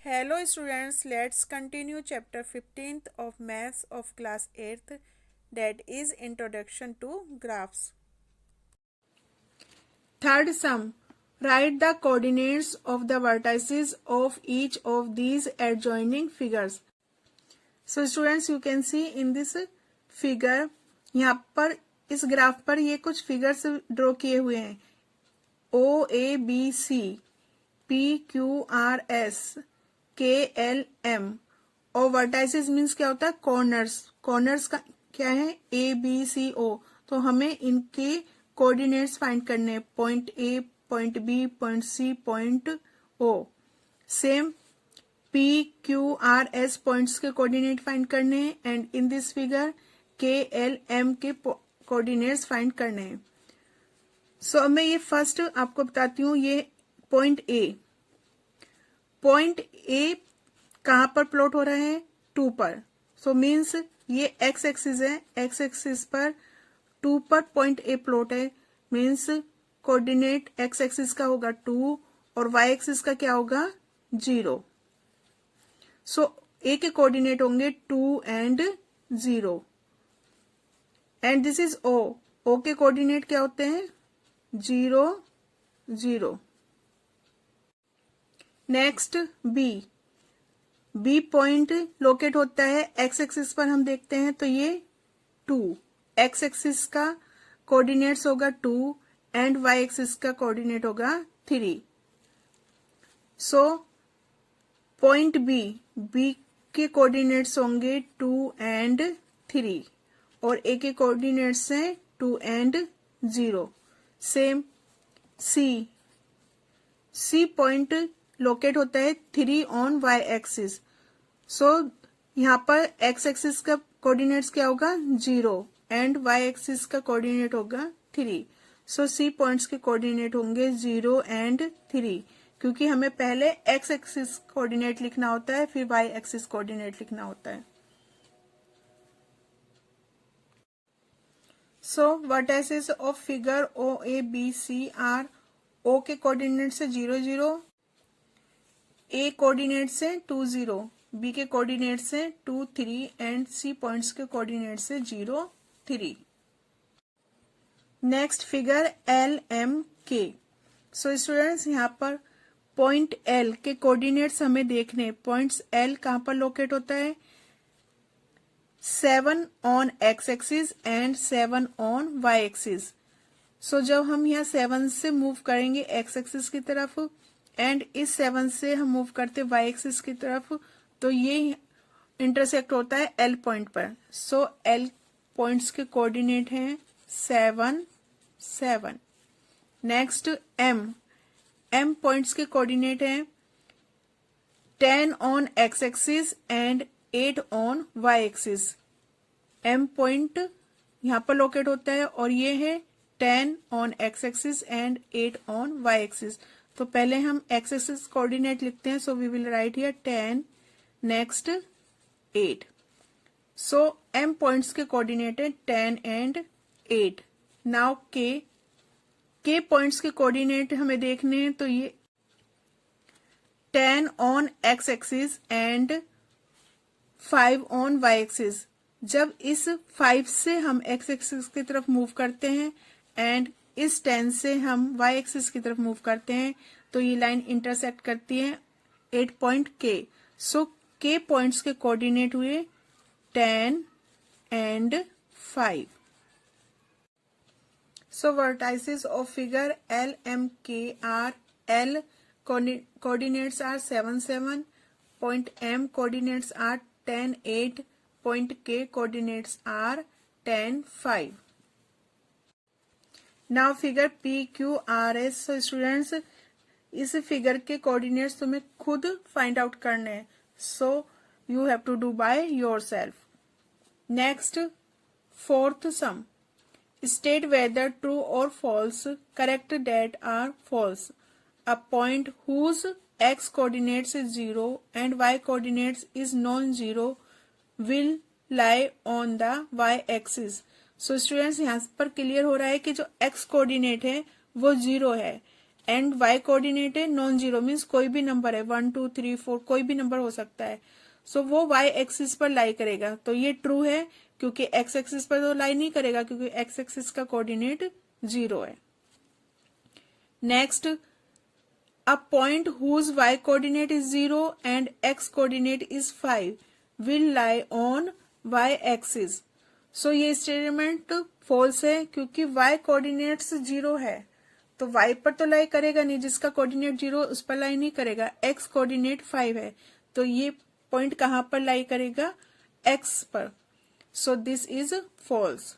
Hello students, let's continue chapter 15th of Maths of class 8th, that is Introduction to Graphs. Third sum. Write the coordinates of the vertices of each of these adjoining figures. So students, you can see in this figure, यहाँ पर इस graph पर ये कुछ figures draw किए हुए हैं. O A B C P Q R S K L M और वर्टाइसेस मीन्स क्या होता है? कॉर्नर्स. कॉर्नर्स का क्या है? A B C O. तो हमें इनके कोऑर्डिनेट्स फाइंड करने हैं. Point A, point B, point C, point O. Same P Q R S points के कोऑर्डिनेट फाइंड करने हैं and in this figure K L M के कोऑर्डिनेट्स फाइंड करने हैं. सो अब मैं ये फर्स्ट आपको बताती हूँ. ये पॉइंट A. पॉइंट A कहाँ पर प्लॉट हो रहा है? 2 पर. सो मीन्स ये एक्स एक्सिस है. एक्स एक्सिस पर 2 पर पॉइंट A प्लॉट है. मीन्स कोऑर्डिनेट एक्स एक्सिस का होगा 2 और वाई एक्सिस का क्या होगा? 0. सो A के कोऑर्डिनेट होंगे 2 and 0 and this is O. O के कोऑर्डिनेट क्या होते हैं? 0 0. नेक्स्ट बी पॉइंट लोकेट होता है एक्स एक्सिस पर. हम देखते हैं तो ये 2. एक्स एक्सिस का कोऑर्डिनेट्स होगा 2 एंड वाई एक्सिस का कोऑर्डिनेट होगा 3. सो पॉइंट बी के कोऑर्डिनेट्स होंगे 2 एंड 3 और ए के कोऑर्डिनेट्स हैं 2 and 0. Same C point locate होता है 3 ऑन वाई एक्सिस. सो यहाँ पर एक्स एक्सिस का कोऑर्डिनेट्स क्या होगा? 0 एंड वाई एक्सिस का कोऑर्डिनेट होगा 3. सो सी पॉइंट्स के कोऑर्डिनेट होंगे 0 एंड 3 क्योंकि हमें पहले एक्स एक्सिस कोऑर्डिनेट लिखना होता है फिर वाई एक्सिस कोऑर्डिनेट लिखना होता है. So vertices of figure O A B C R. O के कोऑर्डिनेट से 0 0, ए कोऑर्डिनेट से 2 0, बी के कोऑर्डिनेट से 2 3 एंड सी पॉइंट्स के कोऑर्डिनेट से 0 3. नेक्स्ट फिगर एल एम के. सो स्टूडेंट्स यहाँ पर पॉइंट एल के कोऑर्डिनेट्स हमें देखने. पॉइंट्स एल कहाँ पर लोकेट होता है? 7 on X axis and 7 on Y axis. So जब हम यहाँ 7 से मूव करेंगे एक्स एक्सिस की तरफ एंड इस 7 से हम मूव करते वाई एक्सिस की तरफ तो ये इंटरसेक्ट होता है एल पॉइंट पर. सो एल पॉइंट्स के कोऑर्डिनेट हैं 7 7. नेक्स्ट एम पॉइंट्स के कोऑर्डिनेट हैं 10 on X axis and 8 on Y axis. M point यहाँ पर लोकेट होता है और ये है 10 on X axis and 8 on Y axis. तो पहले हम एक्स एक्सिस कोऑर्डिनेट लिखते हैं. So we will write here 10 next 8. So M points के कोऑर्डिनेट है 10 एंड 8. नाउ के पॉइंट्स के कोऑर्डिनेट हमें देखने हैं तो ये 10 on X axis and 5 on Y axis. जब इस 5 से हम एक्स एक्सिस की तरफ मूव करते हैं एंड इस 10 से हम वाई एक्सिस की तरफ मूव करते हैं तो ये लाइन इंटरसेक्ट करती है 8 पॉइंट के. सो के पॉइंट्स के कोऑर्डिनेट हुए 10 and 5. So vertices of figure L M K are L coordinates are 7 7, point M coordinates are 10 8, point K coordinates are 10 5. Now figure P Q R S. So students इस figure के coordinates तुम्हें खुद find out करने हैं. So you have to do by yourself. Next fourth sum. State whether true or false. Correct that are false. A point whose x coordinates is 0 and y coordinates is non-zero will lie on the y axis. So students यहाँ पर clear हो रहा है कि जो x coordinate है वो 0 है एंड वाई कोऑर्डिनेट है नॉन जीरो, मीन्स कोई भी नंबर है 1 2 3 4 कोई भी नंबर हो सकता है, सो वो वाई एक्सिस पर लाई करेगा। तो ये ट्रू है क्योंकि एक्स एक्सिस पर तो लाई नहीं करेगा क्योंकि एक्स एक्सिस का कोऑर्डिनेट 0 है। Next, a point whose y coordinate is 0 and x coordinate is 5 will lie on y axis. So ये स्टेटमेंट फॉल्स है क्योंकि y कोऑर्डिनेट्स 0 है तो y पर तो लाई करेगा नहीं, जिसका कोऑर्डिनेट 0 उस पर लाई नहीं करेगा। x कोऑर्डिनेट 5 है तो ये पॉइंट कहां पर लाई करेगा, x पर। So this is false.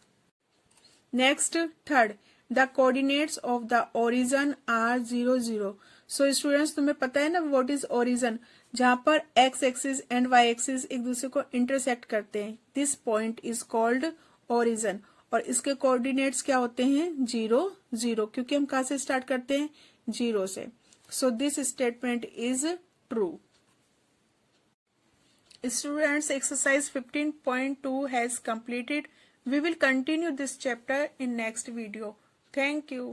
Next, third, the coordinates of the origin are 0 0। So students तुम्हें पता है ना व्हाट इज ओरिजन, जहां पर X axis and Y axis एक दूसरे को इंटरसेक्ट करते हैं, this point is called origin. और इसके कोऑर्डिनेट्स क्या होते हैं, 0 0, क्योंकि हम कहां से स्टार्ट करते हैं, 0 से। So this statement is true. Students, exercise 15.2 has completed. We will continue this chapter in next video. Thank you.